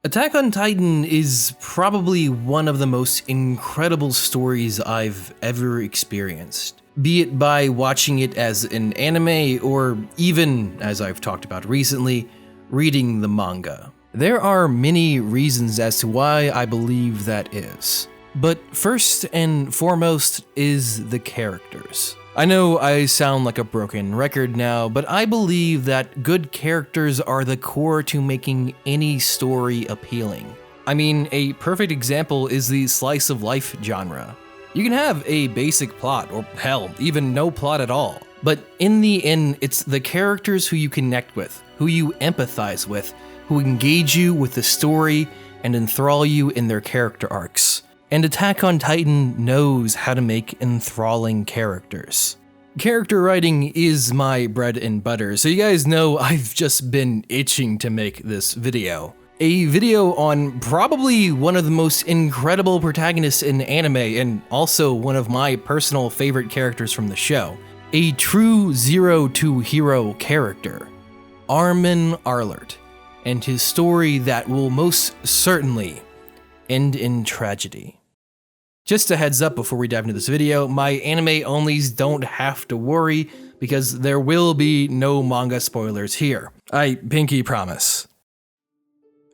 Attack on Titan is probably one of the most incredible stories I've ever experienced, be it by watching it as an anime or even, as I've talked about recently, reading the manga. There are many reasons as to why I believe that is, but first and foremost is the characters. I know I sound like a broken record now, but I believe that good characters are the core to making any story appealing. I mean, a perfect example is the slice of life genre. You can have a basic plot, or hell, even no plot at all, but in the end, it's the characters who you connect with, who you empathize with, who engage you with the story and enthrall you in their character arcs. And Attack on Titan knows how to make enthralling characters. Character writing is my bread and butter, so you guys know I've just been itching to make this video. A video on probably one of the most incredible protagonists in anime and also one of my personal favorite characters from the show. A true zero to hero character, Armin Arlert, and his story that will most certainly end in tragedy. Just a heads up before we dive into this video, my anime onlys don't have to worry because there will be no manga spoilers here. I pinky promise.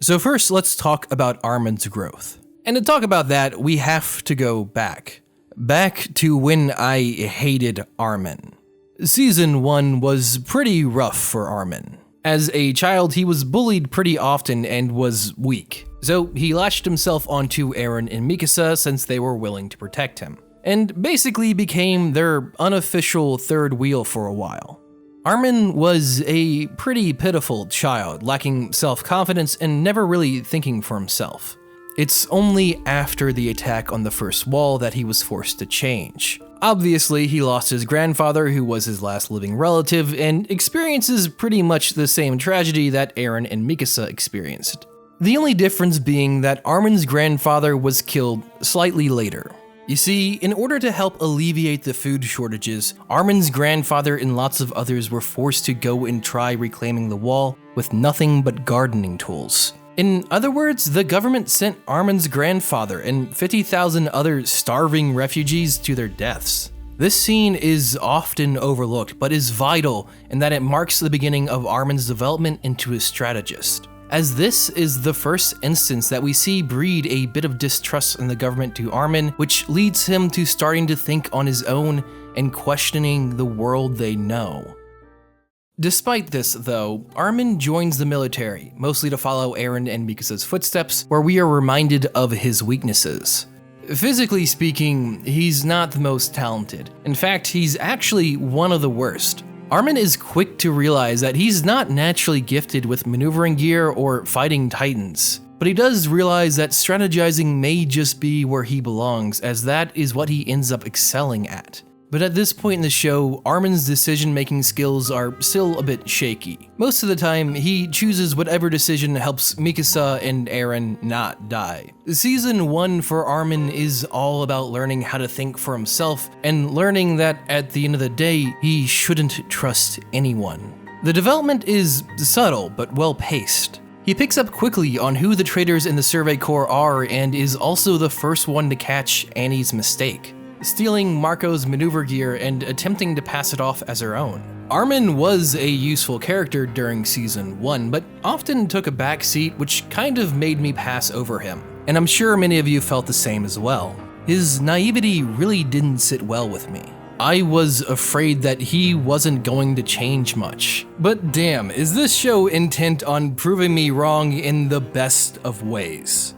So first, let's talk about Armins Growth. And to talk about that, we have to go back. Back to when I hated Armin. Season 1 was pretty rough for Armin. As a child, he was bullied pretty often and was weak. So he latched himself onto Eren and Mikasa since they were willing to protect him, and basically became their unofficial third wheel for a while. Armin was a pretty pitiful child, lacking self-confidence and never really thinking for himself. It's only after the attack on the first wall that he was forced to change. Obviously, he lost his grandfather, who was his last living relative, and experiences pretty much the same tragedy that Eren and Mikasa experienced. The only difference being that Armin's grandfather was killed slightly later. You see, in order to help alleviate the food shortages, Armin's grandfather and lots of others were forced to go and try reclaiming the wall with nothing but gardening tools. In other words, the government sent Armin's grandfather and 50,000 other starving refugees to their deaths. This scene is often overlooked, but is vital in that it marks the beginning of Armin's development into a strategist, as this is the first instance that we see breed a bit of distrust in the government to Armin, which leads him to starting to think on his own and questioning the world they know. Despite this, though, Armin joins the military, mostly to follow Eren and Mikasa's footsteps, where we are reminded of his weaknesses. Physically speaking, he's not the most talented. In fact, he's actually one of the worst. Armin is quick to realize that he's not naturally gifted with maneuvering gear or fighting titans, but he does realize that strategizing may just be where he belongs, as that is what he ends up excelling at. But at this point in the show, Armin's decision-making skills are still a bit shaky. Most of the time, he chooses whatever decision helps Mikasa and Eren not die. Season 1 for Armin is all about learning how to think for himself and learning that at the end of the day, he shouldn't trust anyone. The development is subtle but well-paced. He picks up quickly on who the traitors in the Survey Corps are and is also the first one to catch Annie's mistake, stealing Marco's maneuver gear and attempting to pass it off as her own. Armin was a useful character during Season 1, but often took a back seat, which kind of made me pass over him. And I'm sure many of you felt the same as well. His naivety really didn't sit well with me. I was afraid that he wasn't going to change much. But damn, is this show intent on proving me wrong in the best of ways?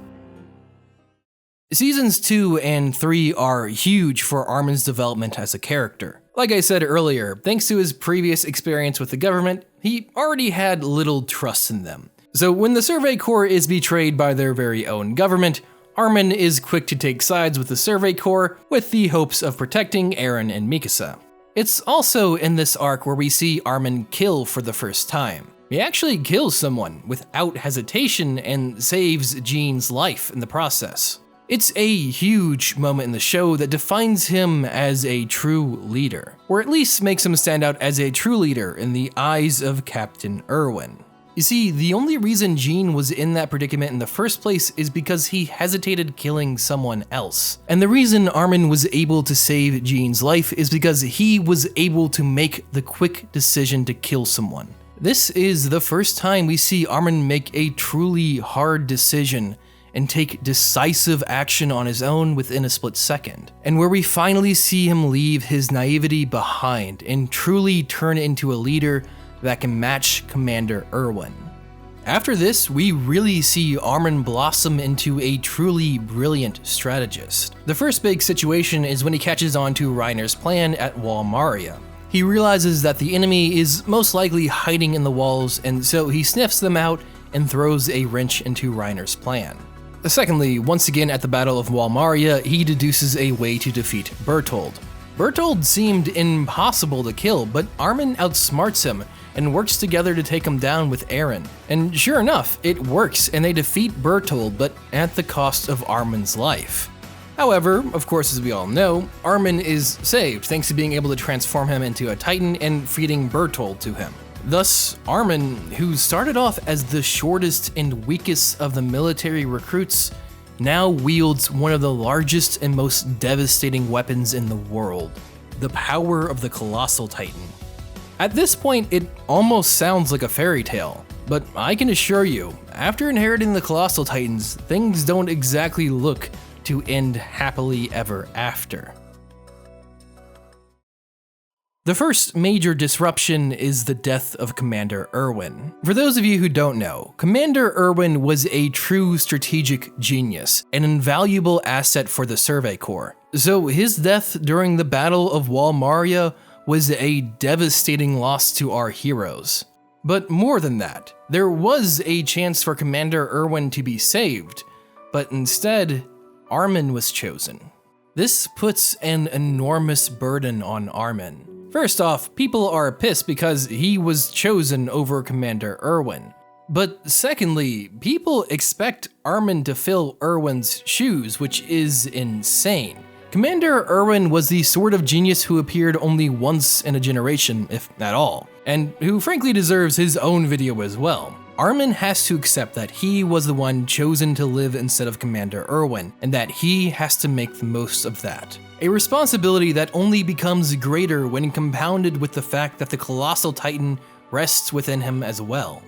Seasons 2 and 3 are huge for Armin's development as a character. Like I said earlier, thanks to his previous experience with the government, he already had little trust in them. So when the Survey Corps is betrayed by their very own government, Armin is quick to take sides with the Survey Corps with the hopes of protecting Eren and Mikasa. It's also in this arc where we see Armin kill for the first time. He actually kills someone without hesitation and saves Jean's life in the process. It's a huge moment in the show that defines him as a true leader, or at least makes him stand out as a true leader in the eyes of Captain Erwin. You see, the only reason Jean was in that predicament in the first place is because he hesitated killing someone else. And the reason Armin was able to save Jean's life is because he was able to make the quick decision to kill someone. This is the first time we see Armin make a truly hard decision and take decisive action on his own within a split second, and where we finally see him leave his naivety behind and truly turn into a leader that can match Commander Erwin. After this, we really see Armin blossom into a truly brilliant strategist. The first big situation is when he catches on to Reiner's plan at Wall Maria. He realizes that the enemy is most likely hiding in the walls, and so he sniffs them out and throws a wrench into Reiner's plan. Secondly, once again at the Battle of Wall Maria, he deduces a way to defeat Berthold. Berthold seemed impossible to kill, but Armin outsmarts him and works together to take him down with Eren. And sure enough, it works and they defeat Berthold, but at the cost of Armin's life. However, of course, as we all know, Armin is saved thanks to being able to transform him into a Titan and feeding Berthold to him. Thus, Armin, who started off as the shortest and weakest of the military recruits, now wields one of the largest and most devastating weapons in the world, the power of the Colossal Titan. At this point, it almost sounds like a fairy tale, but I can assure you, after inheriting the Colossal Titans, things don't exactly look to end happily ever after. The first major disruption is the death of Commander Erwin. For those of you who don't know, Commander Erwin was a true strategic genius, an invaluable asset for the Survey Corps. So his death during the Battle of Wall Maria was a devastating loss to our heroes. But more than that, there was a chance for Commander Erwin to be saved, but instead, Armin was chosen. This puts an enormous burden on Armin. First off, people are pissed because he was chosen over Commander Erwin. But secondly, people expect Armin to fill Erwin's shoes, which is insane. Commander Erwin was the sort of genius who appeared only once in a generation, if at all, and who frankly deserves his own video as well. Armin has to accept that he was the one chosen to live instead of Commander Erwin, and that he has to make the most of that. A responsibility that only becomes greater when compounded with the fact that the Colossal Titan rests within him as well.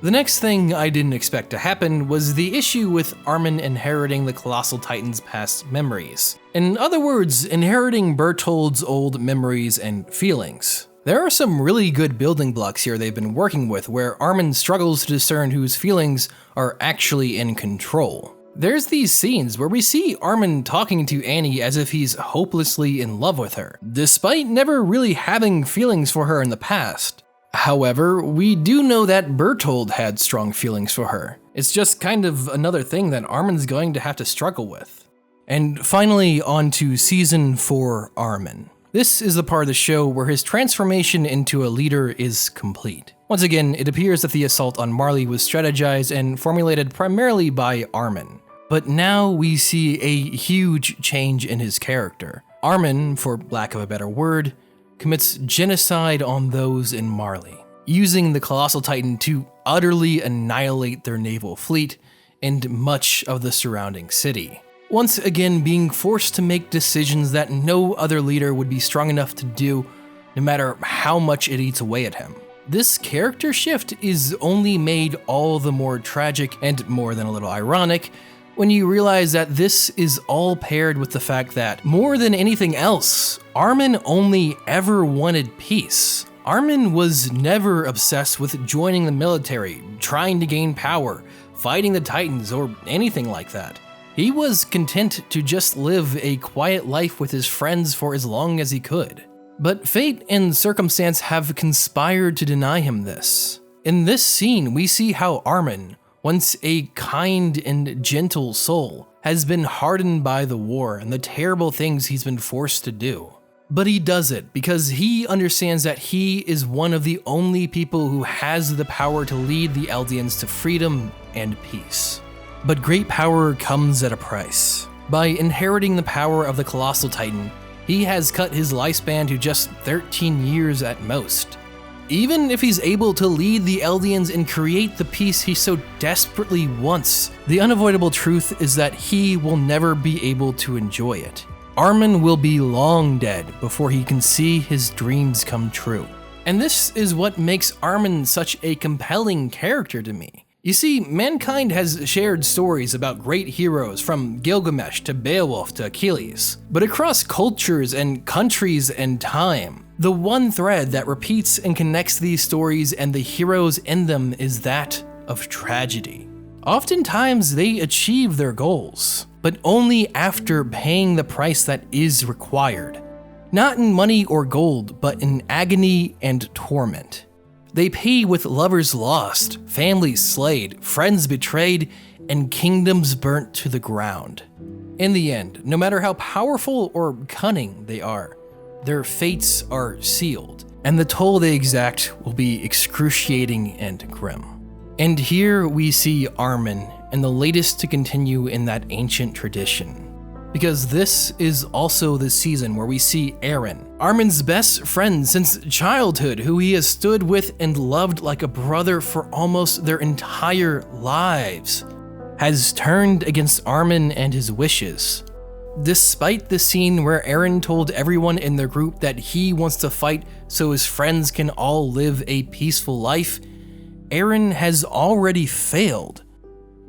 The next thing I didn't expect to happen was the issue with Armin inheriting the Colossal Titan's past memories. In other words, inheriting Berthold's old memories and feelings. There are some really good building blocks here they've been working with where Armin struggles to discern whose feelings are actually in control. There's these scenes where we see Armin talking to Annie as if he's hopelessly in love with her, despite never really having feelings for her in the past. However, we do know that Berthold had strong feelings for her. It's just kind of another thing that Armin's going to have to struggle with. And finally, on to Season 4 Armin. This is the part of the show where his transformation into a leader is complete. Once again, it appears that the assault on Marley was strategized and formulated primarily by Armin. But now we see a huge change in his character. Armin, for lack of a better word, commits genocide on those in Marley, using the Colossal Titan to utterly annihilate their naval fleet and much of the surrounding city. Once again being forced to make decisions that no other leader would be strong enough to do, no matter how much it eats away at him. This character shift is only made all the more tragic and more than a little ironic when you realize that this is all paired with the fact that, more than anything else, Armin only ever wanted peace. Armin was never obsessed with joining the military, trying to gain power, fighting the Titans, or anything like that. He was content to just live a quiet life with his friends for as long as he could. But fate and circumstance have conspired to deny him this. In this scene, we see how Armin, once a kind and gentle soul, has been hardened by the war and the terrible things he's been forced to do. But he does it because he understands that he is one of the only people who has the power to lead the Eldians to freedom and peace. But great power comes at a price. By inheriting the power of the Colossal Titan, he has cut his lifespan to just 13 years at most. Even if he's able to lead the Eldians and create the peace he so desperately wants, the unavoidable truth is that he will never be able to enjoy it. Armin will be long dead before he can see his dreams come true. And this is what makes Armin such a compelling character to me. You see, mankind has shared stories about great heroes from Gilgamesh to Beowulf to Achilles. But across cultures and countries and time, the one thread that repeats and connects these stories and the heroes in them is that of tragedy. Oftentimes they achieve their goals, but only after paying the price that is required. Not in money or gold, but in agony and torment. They pay with lovers lost, families slayed, friends betrayed, and kingdoms burnt to the ground. In the end, no matter how powerful or cunning they are, their fates are sealed, and the toll they exact will be excruciating and grim. And here we see Armin, and the latest to continue in that ancient tradition. Because this is also the season where we see Eren, Armin's best friend since childhood, who he has stood with and loved like a brother for almost their entire lives, has turned against Armin and his wishes. Despite the scene where Eren told everyone in their group that he wants to fight so his friends can all live a peaceful life, Eren has already failed,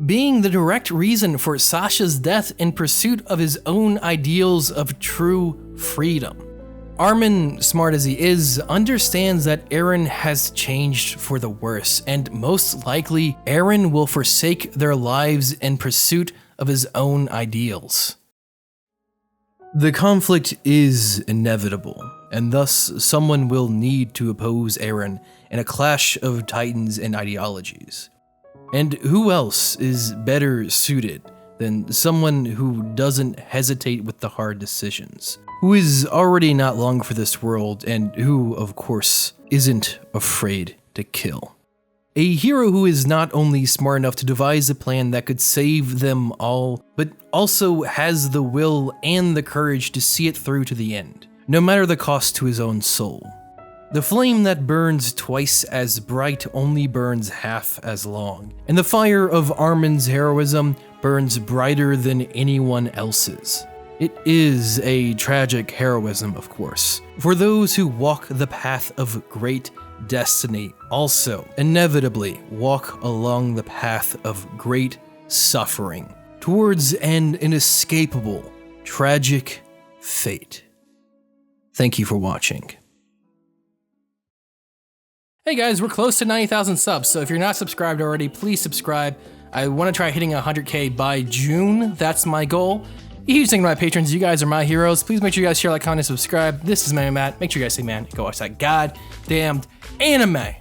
being the direct reason for Sasha's death in pursuit of his own ideals of true freedom. Armin, smart as he is, understands that Eren has changed for the worse, and most likely Eren will forsake their lives in pursuit of his own ideals. The conflict is inevitable, and thus someone will need to oppose Eren in a clash of titans and ideologies. And who else is better suited than someone who doesn't hesitate with the hard decisions, who is already not long for this world, and who, of course, isn't afraid to kill. A hero who is not only smart enough to devise a plan that could save them all, but also has the will and the courage to see it through to the end, no matter the cost to his own soul. The flame that burns twice as bright only burns half as long, and the fire of Armin's heroism burns brighter than anyone else's. It is a tragic heroism, of course, for those who walk the path of great destiny also inevitably walk along the path of great suffering towards an inescapable, tragic fate. Thank you for watching. Hey guys, we're close to 90,000 subs, so if you're not subscribed already, please subscribe. I want to try hitting 100K by June. That's my goal. Huge thank you to my patrons. You guys are my heroes. Please make sure you guys share, like, comment, and subscribe. This is Manime Matt. Make sure you guys say, man, go watch that goddamned anime.